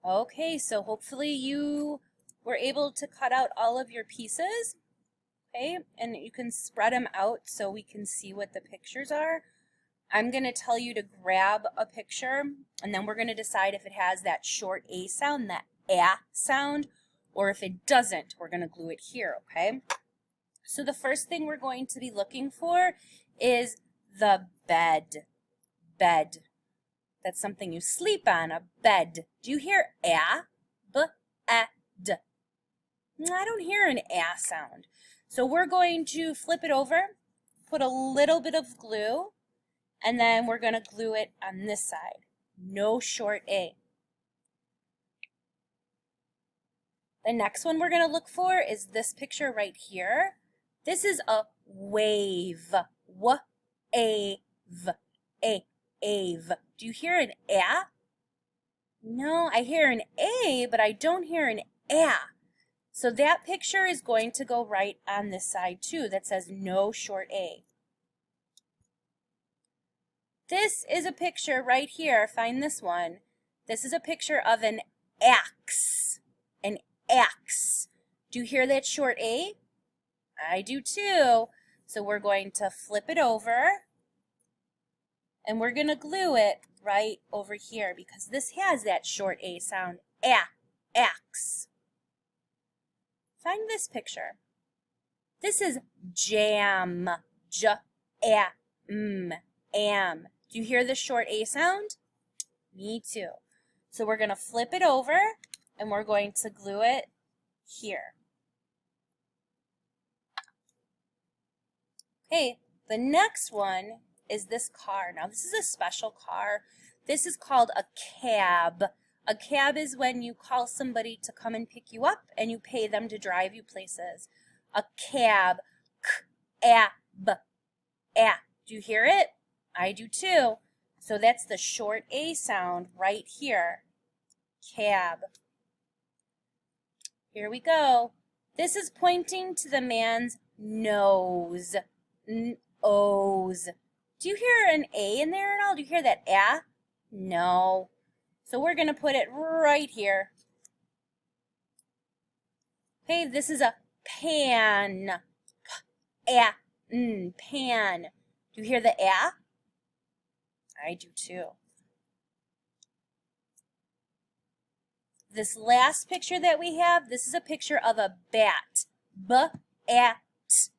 Okay, so hopefully you were able to cut out all of your pieces, okay? And you can spread them out so we can see what the pictures are. I'm going to tell you to grab a picture, and then we're going to decide if it has that short A sound, that sound, or if it doesn't, we're going to glue it here, okay? So the first thing we're going to be looking for is the bed. Bed. That's something you sleep on, a bed. Do you hear a? B, a, d. I don't hear an a sound. So we're going to flip it over, put a little bit of glue, and then we're going to glue it on this side. No short A. The next one we're going to look for is this picture right here. This is a wave. W-a-v. A-ave. Do you hear an a? No, I hear an A, but I don't hear an a. So that picture is going to go right on this side too. That says no short A. This is a picture right here. Find this one. This is a picture of an axe. An axe. Do you hear that short A? I do too. So we're going to flip it over and we're going to glue it right over here because this has that short A sound. Axe. Find this picture. This is jam. Am. Do you hear the short A sound? Me too. So we're going to flip it over and we're going to glue it here. Okay, the next one is this car. Now this is a special car. This is called a cab. A cab is when you call somebody to come and pick you up and you pay them to drive you places. A cab. C-a-b. A. Do you hear it? I do too. So that's the short A sound right here. Cab. Here we go. This is pointing to the man's nose. Nose. Do you hear an A in there at all? Do you hear that A? No. So we're going to put it right here. Okay, this is a pan. Pan. Do you hear the A? I do too. This last picture that we have, this is a picture of a bat. B-a-t.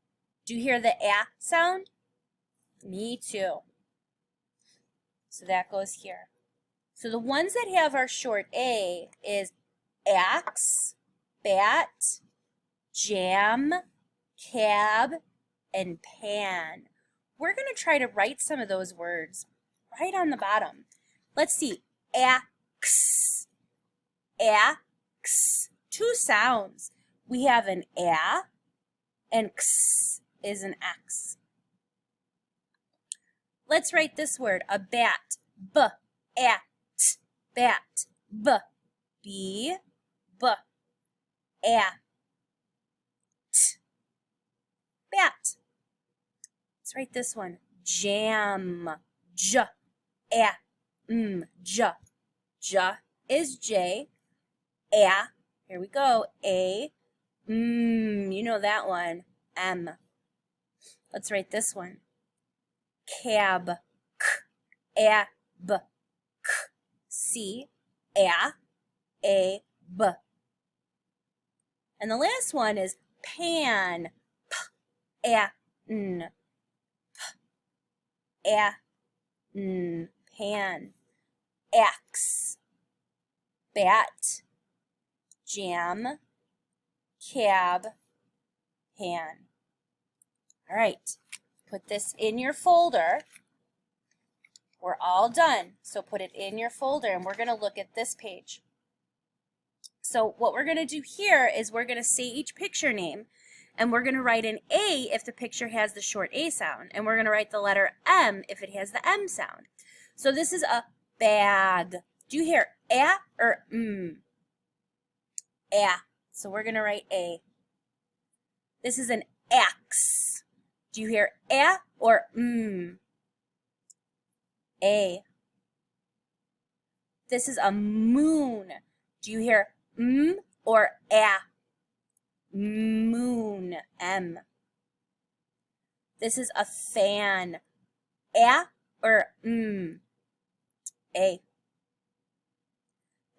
Do you hear the A sound? Me too. So that goes here. So the ones that have our short A is axe, bat, jam, cab, and pan. We're going to try to write some of those words right on the bottom. Let's see. Axe. Axe. Two sounds. We have an A and x is an X. Let's write this word, a bat. B-a-t. Bat. B. B. B. A. T. Bat. Let's write this one. Jam. J. A. J. J is J. A. Here we go. A. You know that one. M. Let's write this one. Cab. K. A. B. K. C. A. A. B. And the last one is pan. P. A. N. P. A. N. Pan. Axe. Bat. Jam. Cab. Pan. All right, put this in your folder. We're all done, so put it in your folder and we're going to look at this page. So what we're going to do here is we're going to say each picture name and we're going to write an A if the picture has the short A sound, and we're going to write the letter M if it has the M sound. So this is a bag. Do you hear A or A. So we're going to write A. This is an axe. Do you hear A or A. This is a moon. Do you hear or a? Moon, M. This is a fan, a or A.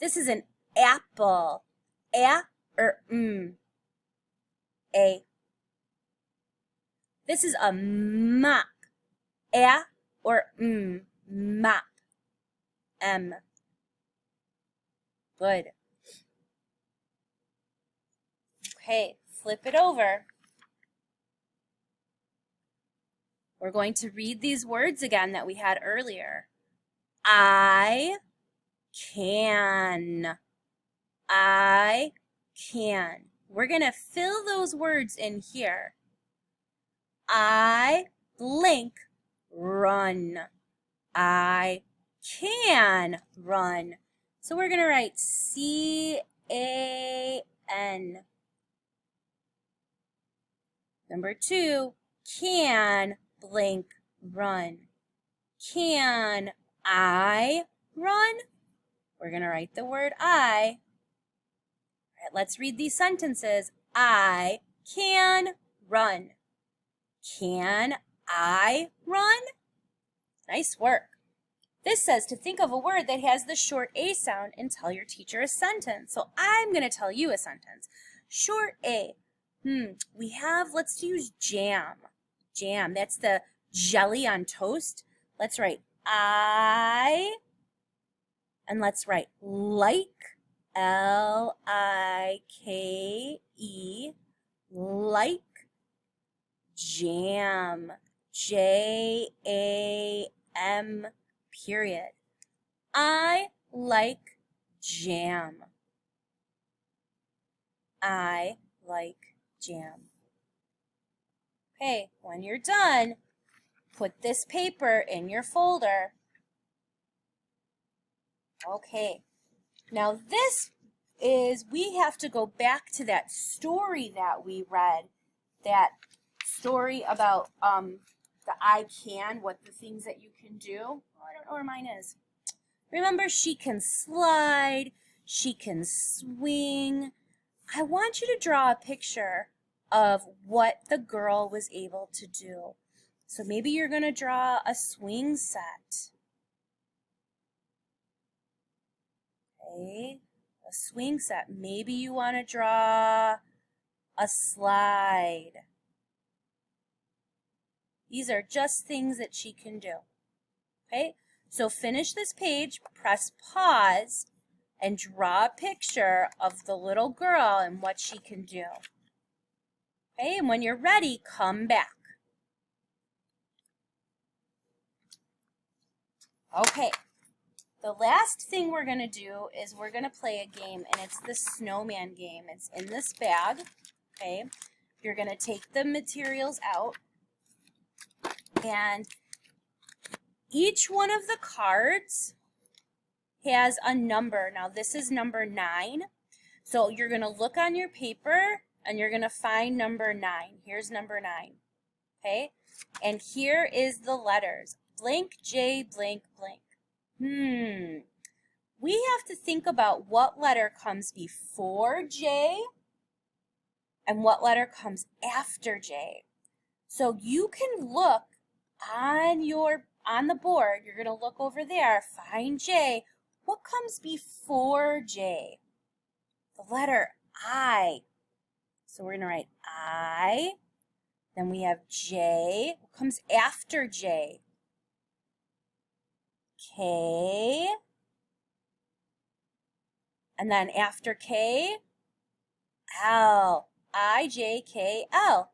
This is an apple, a or A. This is a mop, a or mop, M. Good. Okay, flip it over. We're going to read these words again that we had earlier. I can. I can. We're going to fill those words in here. I blink, run. I can run. So we're going to write C-A-N. Number 2, can blink, run. Can I run? We're going to write the word I. All right, let's read these sentences. I can run. Can I run? Nice work. This says to think of a word that has the short A sound and tell your teacher a sentence. So I'm going to tell you a sentence. Short A. We have, let's use jam. Jam, that's the jelly on toast. Let's write I, and let's write like, L-I-K-E, like, jam, J-A-M, period. I like jam. I like jam. Okay, when you're done, put this paper in your folder. Okay, now this is, we have to go back to that story that we read, that story about the I can, what the things that you can do. Oh, I don't know where mine is. Remember, she can slide, she can swing. I want you to draw a picture of what the girl was able to do. So maybe you're going to draw a swing set. Okay, a swing set. Maybe you want to draw a slide. These are just things that she can do. Okay, so finish this page, press pause, and draw a picture of the little girl and what she can do. Okay, and when you're ready, come back. Okay, the last thing we're going to do is we're going to play a game, and it's the snowman game. It's in this bag, okay? You're going to take the materials out, and each one of the cards has a number. Now, this is number 9, so you're going to look on your paper, and you're going to find number 9. Here's number 9, okay? And here is the letters. Blank, J, blank, blank. We have to think about what letter comes before J and what letter comes after J. So you can look on the board. You're going to look over there, find J. What comes before J? The letter I. So we're going to write I. Then we have J. What comes after J? K. And then after K, L. I, J, K, L.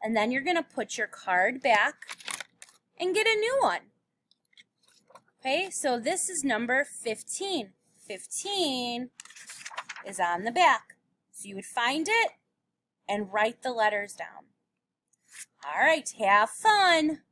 And then you're going to put your card back and get a new one. Okay, so this is number 15. 15 is on the back. So you would find it and write the letters down. All right, have fun.